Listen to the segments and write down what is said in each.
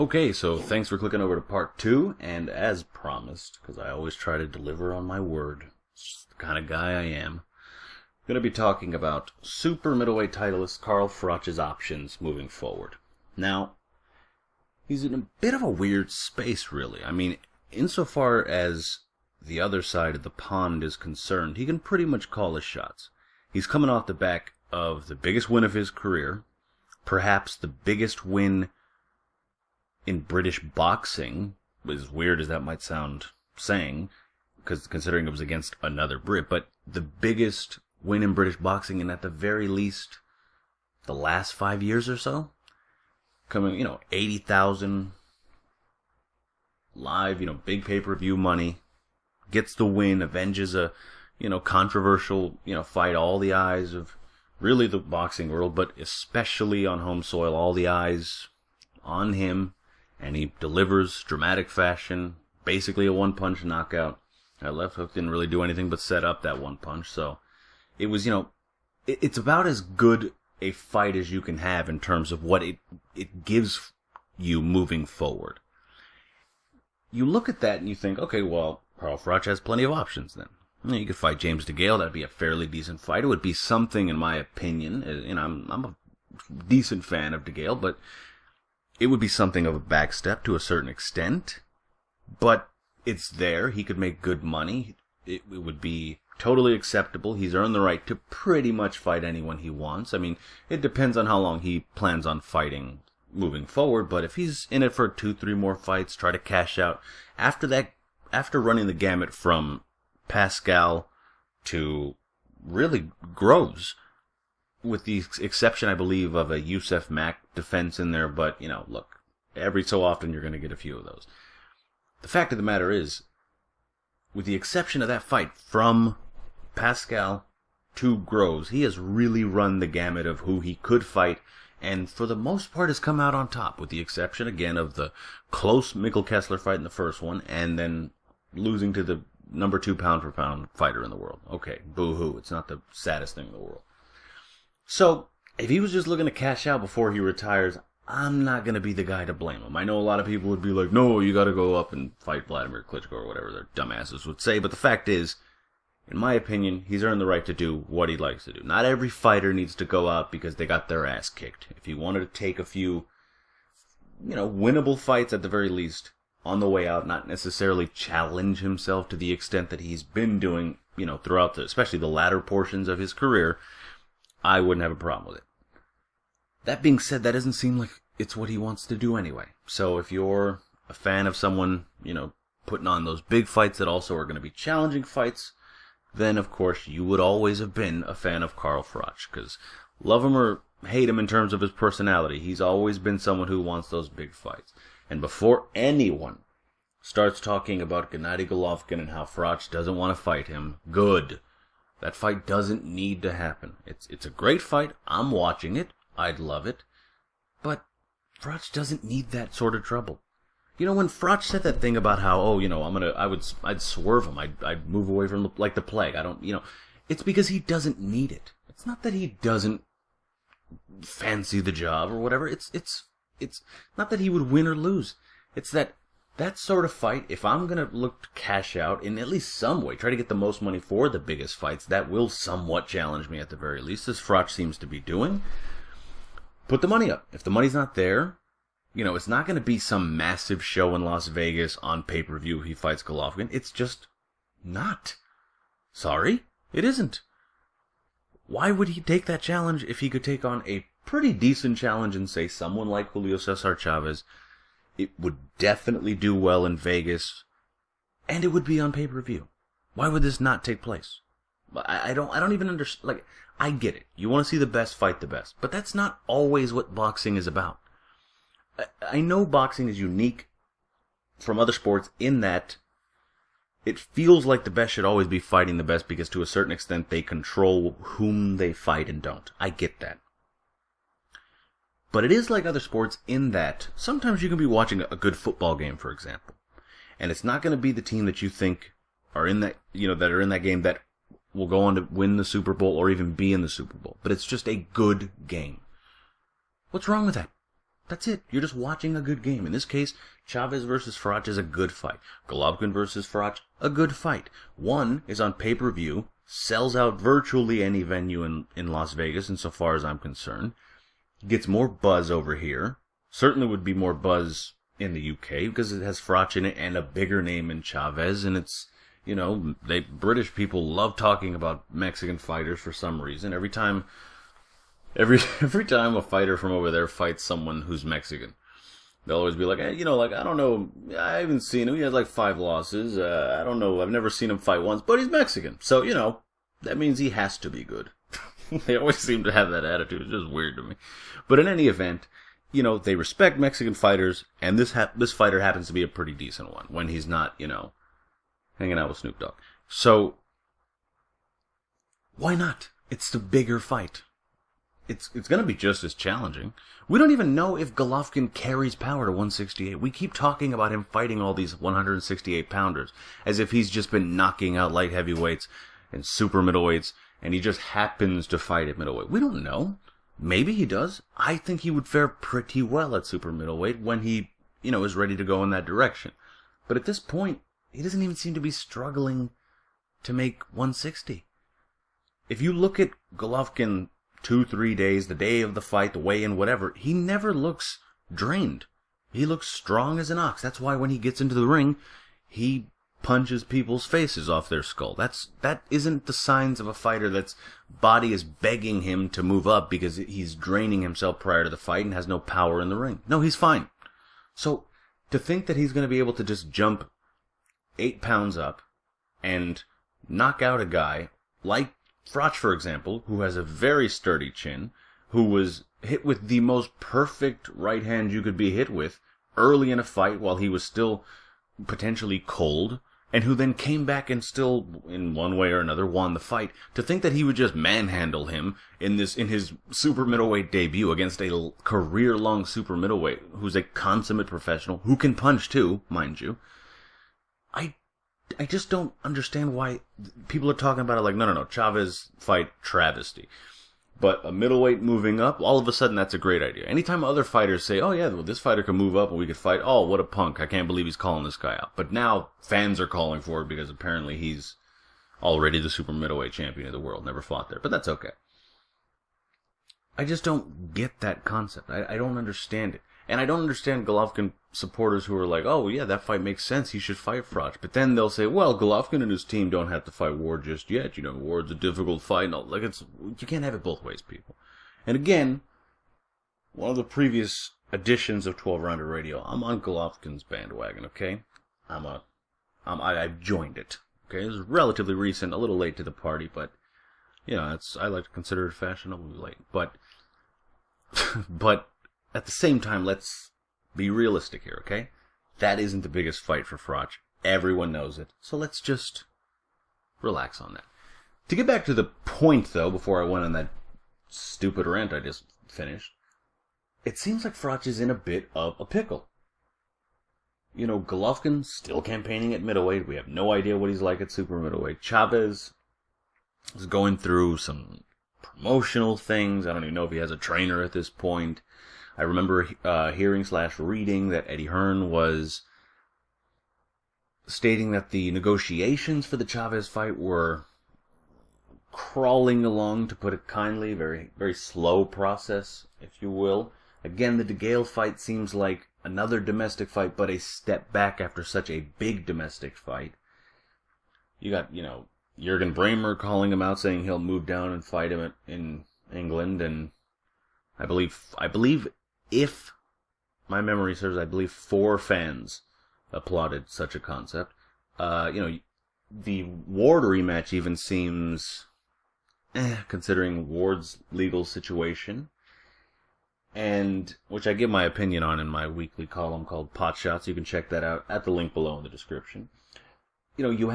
Okay, so thanks for clicking over to part 2, and as promised, because I always try to deliver on my word, it's just the kind of guy I am, I'm going to be talking about super middleweight titleist Carl Froch's options moving forward. Now, he's in a bit of a weird space, really. I mean, insofar as the other side of the pond is concerned, he can pretty much call his shots. He's coming off the back of the biggest win of his career, perhaps the biggest win in British boxing, as weird as that might sound saying, because considering it was against another Brit, but the biggest win in British boxing in, at the very least, the last 5 years or so. Coming, 80,000 live, big pay-per-view money, gets the win, avenges a, controversial, fight, all the eyes of really the boxing world, but especially on home soil, all the eyes on him. And he delivers dramatic fashion, basically a one-punch knockout. That left hook didn't really do anything but set up that one punch. So it was, it's about as good a fight as you can have in terms of what it gives you moving forward. You look at that and you think, okay, well, Carl Froch has plenty of options then. You could fight James DeGale. That'd be a fairly decent fight. It would be something, in my opinion. I'm a decent fan of DeGale, but it would be something of a backstep to a certain extent, but it's there. He could make good money. It would be totally acceptable. He's earned the right to pretty much fight anyone he wants. I mean, it depends on how long he plans on fighting moving forward, but if he's in it for 2-3 more fights, try to cash out. After that, after running the gamut from Pascal to really Groves, with the exception, I believe, of a Youssef Mack defense in there, but, look, every so often you're going to get a few of those. The fact of the matter is, with the exception of that fight from Pascal to Groves, he has really run the gamut of who he could fight, and for the most part has come out on top, with the exception, again, of the close Mikkel Kessler fight in the first one, and then losing to the number 2 pound-for-pound fighter in the world. Okay, boo-hoo, it's not the saddest thing in the world. So, if he was just looking to cash out before he retires, I'm not going to be the guy to blame him. I know a lot of people would be like, no, you got to go up and fight Vladimir Klitschko or whatever their dumbasses would say. But the fact is, in my opinion, he's earned the right to do what he likes to do. Not every fighter needs to go out because they got their ass kicked. If he wanted to take a few, winnable fights at the very least on the way out, not necessarily challenge himself to the extent that he's been doing, throughout especially the latter portions of his career, I wouldn't have a problem with it. That being said, that doesn't seem like it's what he wants to do anyway. So if you're a fan of someone, putting on those big fights that also are going to be challenging fights, then of course you would always have been a fan of Carl Froch. Because love him or hate him in terms of his personality, he's always been someone who wants those big fights. And before anyone starts talking about Gennady Golovkin and how Froch doesn't want to fight him, good. That fight doesn't need to happen. It's a great fight. I'm watching it. I'd love it. But Froch doesn't need that sort of trouble. When Froch said that thing about how, I'd swerve him. I'd move away from him like the plague. It's because he doesn't need it. It's not that he doesn't fancy the job or whatever. It's not that he would win or lose. It's that sort of fight, if I'm going to look to cash out in at least some way, try to get the most money for the biggest fights, that will somewhat challenge me at the very least, as Froch seems to be doing, put the money up. If the money's not there, it's not going to be some massive show in Las Vegas on pay-per-view if he fights Golovkin. It's just not. Sorry, it isn't. Why would he take that challenge if he could take on a pretty decent challenge and say someone like Julio Cesar Chavez? It would definitely do well in Vegas, and it would be on pay-per-view. Why would this not take place? I don't even understand. I get it. You want to see the best fight the best, but that's not always what boxing is about. I know boxing is unique from other sports in that it feels like the best should always be fighting the best because to a certain extent they control whom they fight and don't. I get that. But it is like other sports in that sometimes you can be watching a good football game, for example, and it's not going to be the team that you think are in that, that are in that game that will go on to win the Super Bowl or even be in the Super Bowl. But it's just a good game. What's wrong with that? That's it. You're just watching a good game. In this case, Chavez versus Froch is a good fight. Golovkin versus Froch, a good fight. One is on pay-per-view, sells out virtually any venue in Las Vegas, insofar as I'm concerned. Gets more buzz over here. Certainly would be more buzz in the UK, because it has Froch in it and a bigger name in Chavez, and it's, British people love talking about Mexican fighters for some reason. Every time a fighter from over there fights someone who's Mexican, they'll always be like, hey, I don't know, I haven't seen him. He has like 5 losses. I don't know. I've never seen him fight once, but he's Mexican. So, that means he has to be good. They always seem to have that attitude. It's just weird to me. But in any event, they respect Mexican fighters, and this fighter happens to be a pretty decent one when he's not, hanging out with Snoop Dogg. So, why not? It's the bigger fight. It's going to be just as challenging. We don't even know if Golovkin carries power to 168. We keep talking about him fighting all these 168-pounders as if he's just been knocking out light heavyweights and super middleweights, and he just happens to fight at middleweight. We don't know. Maybe he does. I think he would fare pretty well at super middleweight when he, is ready to go in that direction. But at this point, he doesn't even seem to be struggling to make 160. If you look at Golovkin 2-3 days, the day of the fight, the weigh-in, whatever, he never looks drained. He looks strong as an ox. That's why when he gets into the ring, he punches people's faces off their skull. That isn't the signs of a fighter that's body is begging him to move up because he's draining himself prior to the fight and has no power in the ring. No, he's fine. So, to think that he's going to be able to just jump 8 pounds up and knock out a guy like Froch, for example, who has a very sturdy chin, who was hit with the most perfect right hand you could be hit with early in a fight while he was still potentially cold, and who then came back and still, in one way or another, won the fight. To think that he would just manhandle him in his super middleweight debut against a career-long super middleweight who's a consummate professional, who can punch too, mind you, I just don't understand why people are talking about it like, no, Chavez fight travesty. But a middleweight moving up, all of a sudden that's a great idea. Anytime other fighters say, oh yeah, well, this fighter can move up and we could fight, oh, what a punk, I can't believe he's calling this guy out. But now fans are calling for it because apparently he's already the super middleweight champion of the world, never fought there, but that's okay. I just don't get that concept. I don't understand it. And I don't understand Golovkin supporters who are like, oh, yeah, that fight makes sense. He should fight Froch. But then they'll say, well, Golovkin and his team don't have to fight Ward just yet. Ward's a difficult fight. No, you can't have it both ways, people. And again, one of the previous editions of 12-Rounder Radio, I'm on Golovkin's bandwagon, okay? I've joined it, okay? It was relatively recent, a little late to the party, but, I like to consider it fashionably late. But at the same time, let's be realistic here, okay? That isn't the biggest fight for Froch. Everyone knows it. So let's just relax on that. To get back to the point, though, before I went on that stupid rant I just finished, it seems like Froch is in a bit of a pickle. Golovkin still campaigning at middleweight. We have no idea what he's like at super middleweight. Chavez is going through some promotional things. I don't even know if he has a trainer at this point. I remember hearing/reading that Eddie Hearn was stating that the negotiations for the Chavez fight were crawling along, to put it kindly, very, very slow process, if you will. Again, the DeGale fight seems like another domestic fight, but a step back after such a big domestic fight. You got, Jürgen Bremer calling him out, saying he'll move down and fight him in England, and I believe if my memory serves, I believe 4 fans applauded such a concept. The Ward rematch even seems, considering Ward's legal situation, and which I give my opinion on in my weekly column called Pot Shots. You can check that out at the link below in the description. You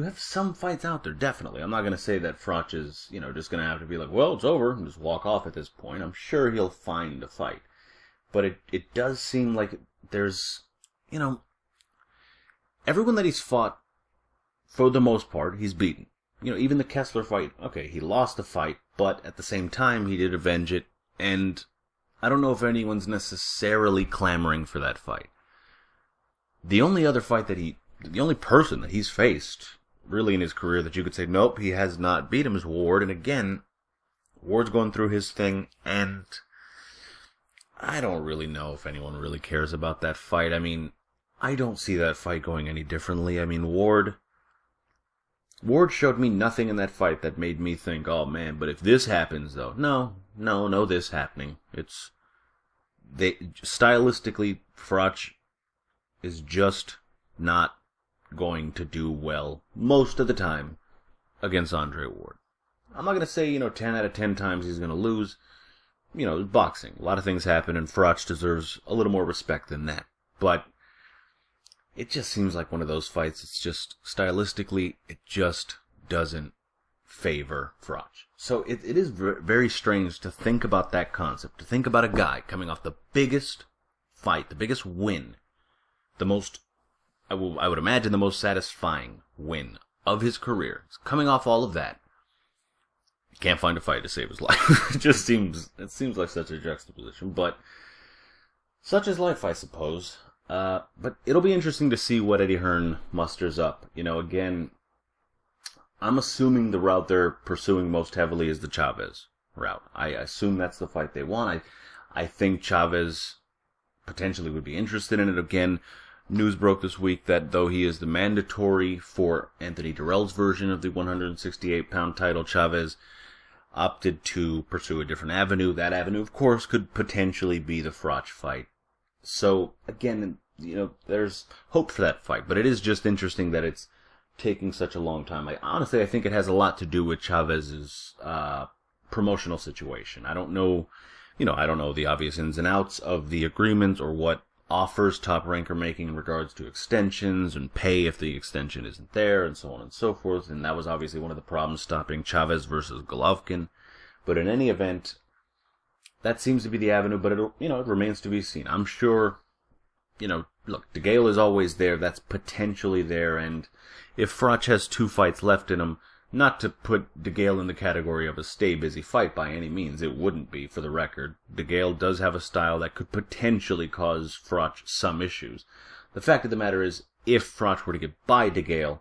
have some fights out there, definitely. I'm not going to say that Froch is, just going to have to be like, well, it's over, and just walk off at this point. I'm sure he'll find a fight. But it does seem like there's, everyone that he's fought, for the most part, he's beaten. Even the Kessler fight, okay, he lost the fight, but at the same time, he did avenge it, and I don't know if anyone's necessarily clamoring for that fight. The only person that he's faced, really in his career, that you could say, nope, he has not beat him, is Ward. And again, Ward's going through his thing, and I don't really know if anyone really cares about that fight. I mean, I don't see that fight going any differently. I mean, Ward showed me nothing in that fight that made me think, oh man, but if this happens though, no this happening. Stylistically, Froch is just not going to do well most of the time against Andre Ward. I'm not going to say, 10 out of 10 times he's going to lose. Boxing. A lot of things happen, and Froch deserves a little more respect than that. But it just seems like one of those fights. It's just, stylistically, it just doesn't favor Froch. So it is very strange to think about that concept. To think about a guy coming off the biggest fight, the biggest win, the most, I would imagine, the most satisfying win of his career. He's coming off all of that. He can't find a fight to save his life. It seems like such a juxtaposition, but such is life, I suppose. But it'll be interesting to see what Eddie Hearn musters up. Again, I'm assuming the route they're pursuing most heavily is the Chavez route. I assume that's the fight they want. I think Chavez potentially would be interested in it. Again, news broke this week that though he is the mandatory for Anthony Dirrell's version of the 168-pound title, Chavez opted to pursue a different avenue. That avenue, of course, could potentially be the Froch fight. So, again, there's hope for that fight, but it is just interesting that it's taking such a long time. I think it has a lot to do with Chavez's promotional situation. I don't know the obvious ins and outs of the agreements or what offers Top Rank are making in regards to extensions and pay if the extension isn't there, and so on and so forth. And that was obviously one of the problems stopping Chavez versus Golovkin. But in any event, that seems to be the avenue, but it remains to be seen. I'm sure, look, DeGale is always there. That's potentially there, and if Froch has 2 fights left in him, not to put DeGale in the category of a stay-busy fight by any means, it wouldn't be, for the record. DeGale does have a style that could potentially cause Froch some issues. The fact of the matter is, if Froch were to get by DeGale,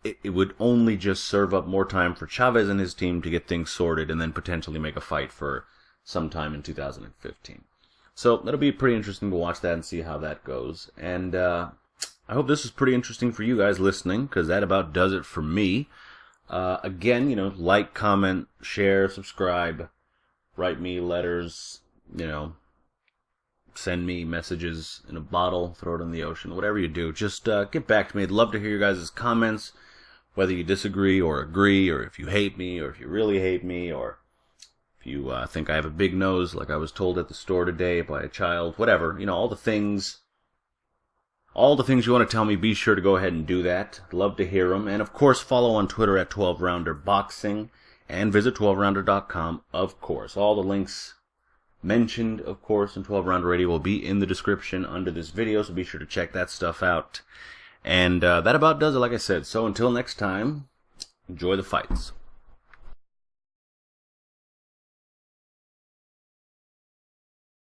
it would only just serve up more time for Chavez and his team to get things sorted and then potentially make a fight for sometime in 2015. So that'll be pretty interesting to watch that and see how that goes. And I hope this is pretty interesting for you guys listening, because that about does it for me. Again, like, comment, share, subscribe, write me letters, send me messages in a bottle, throw it in the ocean, whatever you do. Just get back to me. I'd love to hear your guys' comments, whether you disagree or agree, or if you hate me, or if you really hate me, or if you think I have a big nose like I was told at the store today by a child, whatever. All the things you want to tell me, be sure to go ahead and do that. Love to hear them. And, of course, follow on Twitter at 12Rounder Boxing. And visit 12rounder.com, of course. All the links mentioned, of course, in 12 Rounder Radio will be in the description under this video, so be sure to check that stuff out. And that about does it, like I said. So until next time, enjoy the fights.